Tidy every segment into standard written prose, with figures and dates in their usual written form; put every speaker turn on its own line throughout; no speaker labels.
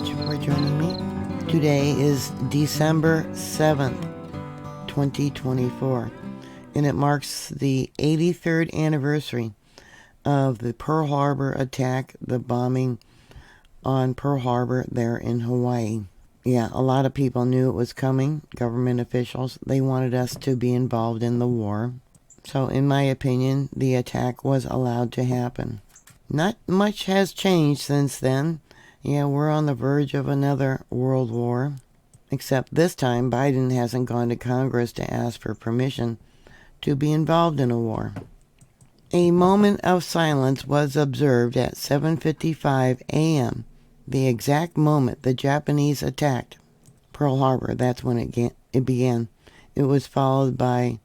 much for joining me. Today is December 7th, 2024, and it marks the 83rd anniversary of the Pearl Harbor attack, the bombing on Pearl Harbor there in Hawaii. Yeah, a lot of people knew it was coming. Government officials, they wanted us to be involved in the war. So in my opinion, the attack was allowed to happen. Not much has changed since then. Yeah, we're on the verge of another world war. Except this time, Biden hasn't gone to Congress to ask for permission to be involved in a war. A moment of silence was observed at 7:55 a.m., the exact moment the Japanese attacked Pearl Harbor. That's when it began. It was followed by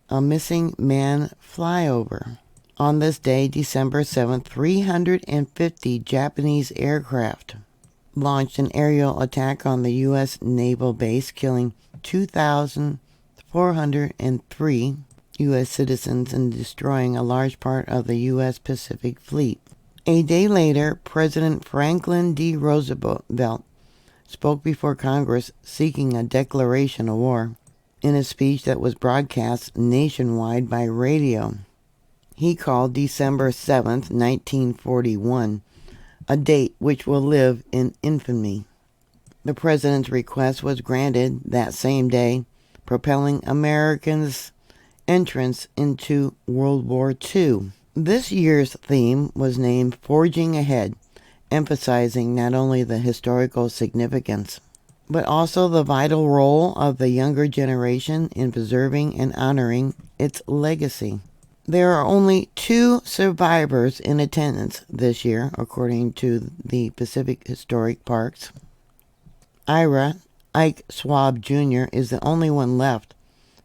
a missing man flyover. On this day, December 7th, 350 Japanese aircraft launched an aerial attack on the U.S. naval base, killing 2,403 U.S. citizens and destroying a large part of the U.S. Pacific Fleet. A day later, President Franklin D. Roosevelt spoke before Congress seeking a declaration of war in a speech that was broadcast nationwide by radio. He called December 7th, 1941, a date which will live in infamy. The president's request was granted that same day, propelling Americans' entrance into World War II. This year's theme was named Forging Ahead, emphasizing not only the historical significance, but also the vital role of the younger generation in preserving and honoring its legacy. There are only 2 survivors in attendance this year, according to the Pacific Historic Parks. Ike Schwab Jr. is the only one left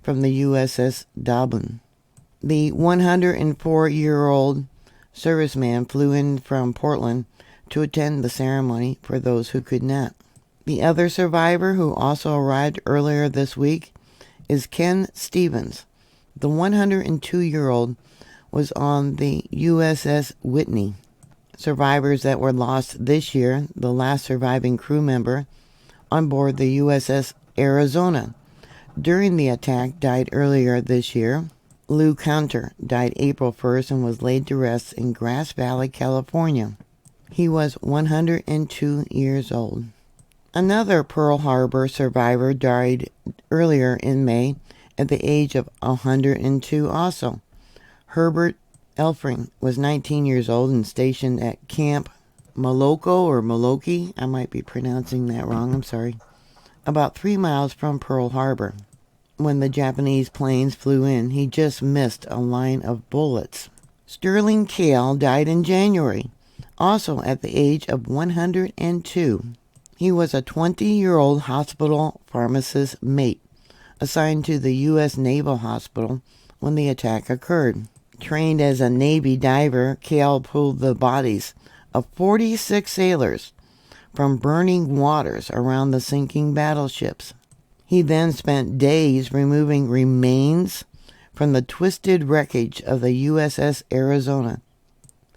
from the USS Dobbin. The 104-year-old serviceman flew in from Portland to attend the ceremony for those who could not. The other survivor, who also arrived earlier this week, is Ken Stevens. The 102-year-old was on the USS Whitney. Survivors that were lost this year, the last surviving crew member on board the USS Arizona during the attack died earlier this year. Lou Counter died April 1st and was laid to rest in Grass Valley, California. He was 102 years old. Another Pearl Harbor survivor died earlier in May at the age of 102 also. Herbert Elfring was 19 years old and stationed at Camp Moloko or Moloki, I might be pronouncing that wrong, I'm sorry, about 3 miles from Pearl Harbor. When the Japanese planes flew in, he just missed a line of bullets. Sterling Kale died in January, also at the age of 102. He was a 20-year-old hospital pharmacist mate assigned to the U.S. Naval Hospital when the attack occurred. Trained as a Navy diver, Kale pulled the bodies of 46 sailors from burning waters around the sinking battleships. He then spent days removing remains from the twisted wreckage of the USS Arizona,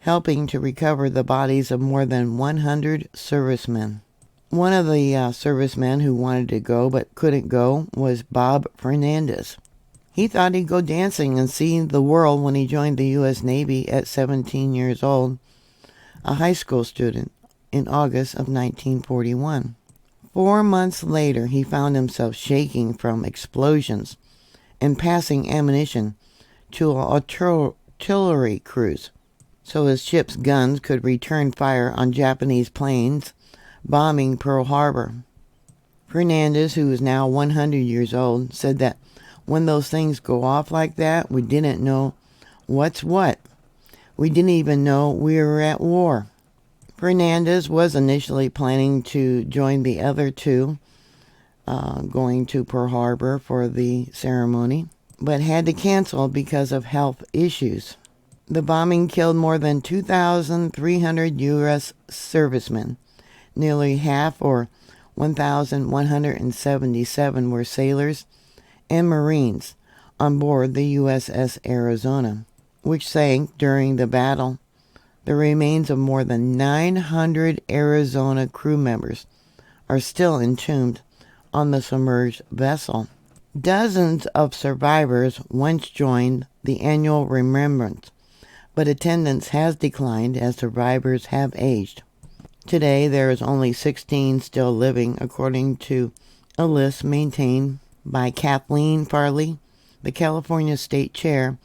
helping to recover the bodies of more than 100 servicemen. One of the servicemen who wanted to go but couldn't go was Bob Fernandez. He thought he'd go dancing and see the world when he joined the U.S. Navy at 17 years old, a high school student, in August of 1941. 4 months later, he found himself shaking from explosions and passing ammunition to an artillery cruise, so his ship's guns could return fire on Japanese planes bombing Pearl Harbor. Fernandez, who is now 100 years old, said that when those things go off like that, we didn't know what's what. We didn't even know we were at war. Fernandez was initially planning to join the other 2, going to Pearl Harbor for the ceremony, but had to cancel because of health issues. The bombing killed more than 2,300 U.S. servicemen. Nearly half, or 1,177, were sailors and Marines on board the USS Arizona, which sank during the battle The remains of more than 900 Arizona crew members are still entombed on the submerged vessel. Dozens of survivors once joined the annual remembrance, but attendance has declined as survivors have aged. Today, there is only 16 still living, according to a list maintained by Kathleen Farley, the California State Chair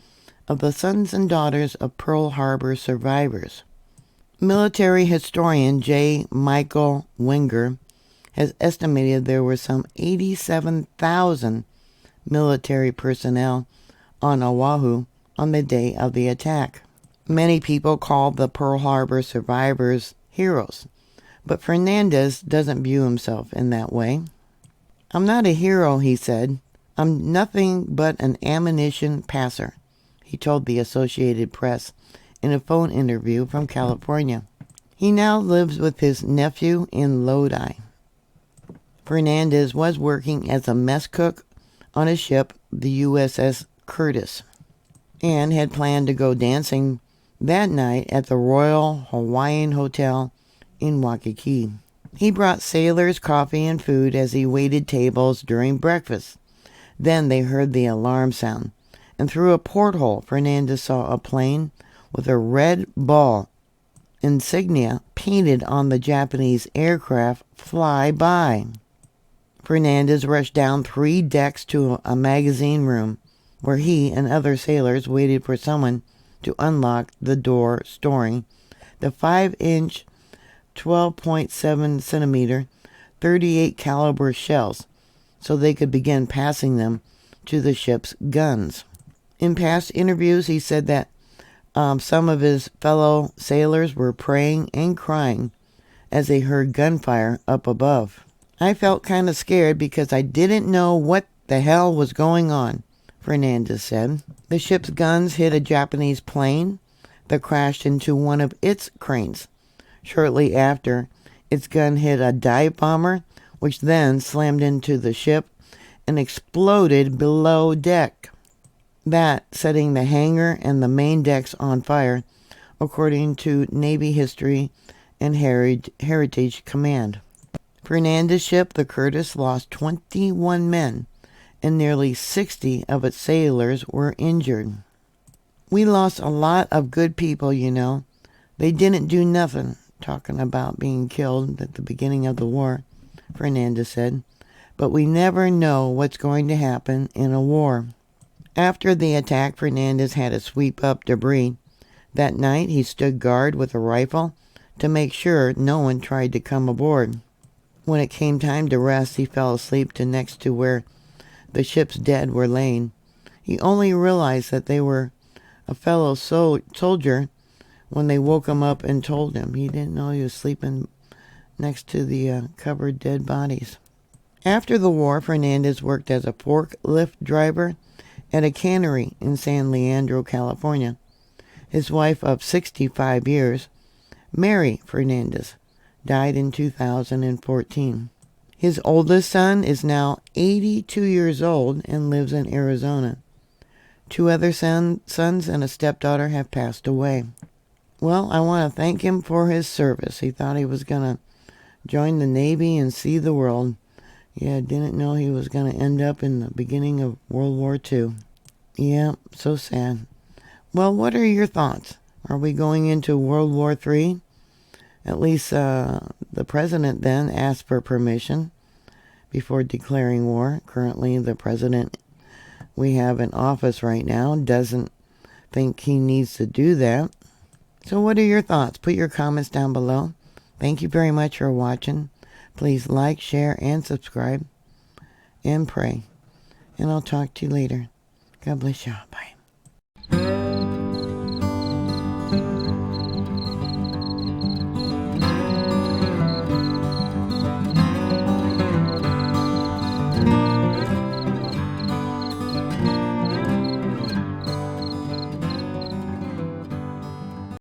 of the Sons and Daughters of Pearl Harbor Survivors. Military historian J. Michael Wenger has estimated there were some 87,000 military personnel on Oahu on the day of the attack. Many people call the Pearl Harbor survivors heroes, but Fernandez doesn't view himself in that way. "I'm not a hero," he said. "I'm nothing but an ammunition passer," he told the Associated Press in a phone interview from California. He now lives with his nephew in Lodi. Fernandez was working as a mess cook on a ship, the USS Curtis, and had planned to go dancing that night at the Royal Hawaiian Hotel in Waikiki. He brought sailors coffee and food as he waited tables during breakfast. Then they heard the alarm sound, and through a porthole, Fernandez saw a plane with a red ball insignia painted on the Japanese aircraft fly by. Fernandez rushed down 3 decks to a magazine room where he and other sailors waited for someone to unlock the door storing the 5-inch, 12.7 centimeter, 38 caliber shells so they could begin passing them to the ship's guns. In past interviews, he said that some of his fellow sailors were praying and crying as they heard gunfire up above. "I felt kind of scared because I didn't know what the hell was going on," Fernandez said. The ship's guns hit a Japanese plane that crashed into one of its cranes. Shortly after, its gun hit a dive bomber, which then slammed into the ship and exploded below deck, that setting the hangar and the main decks on fire, according to Navy History and Heritage Command. Fernandez's ship, the Curtis, lost 21 men, and nearly 60 of its sailors were injured. "We lost a lot of good people, you know. They didn't do nothing," talking about being killed at the beginning of the war, Fernandez said. "But we never know what's going to happen in a war." After the attack, Fernandez had to sweep up debris. That night, he stood guard with a rifle to make sure no one tried to come aboard. When it came time to rest, he fell asleep next to where the ship's dead were laying. He only realized that they were a fellow soldier when they woke him up and told him. He didn't know he was sleeping next to the covered dead bodies. After the war, Fernandez worked as a forklift driver at a cannery in San Leandro, California. His wife of 65 years, Mary Fernandez, died in 2014. His oldest son is now 82 years old and lives in Arizona. 2 other sons and a stepdaughter have passed away. Well, I want to thank him for his service. He thought he was going to join the Navy and see the world. Yeah, didn't know he was going to end up in the beginning of World War II. Yeah, so sad. Well, what are your thoughts? Are we going into World War III? At least the president then asked for permission before declaring war. Currently, the president we have in office right now doesn't think he needs to do that. So what are your thoughts? Put your comments down below. Thank you very much for watching. Please like, share, and subscribe. And pray. And I'll talk to you later. God bless you. Bye.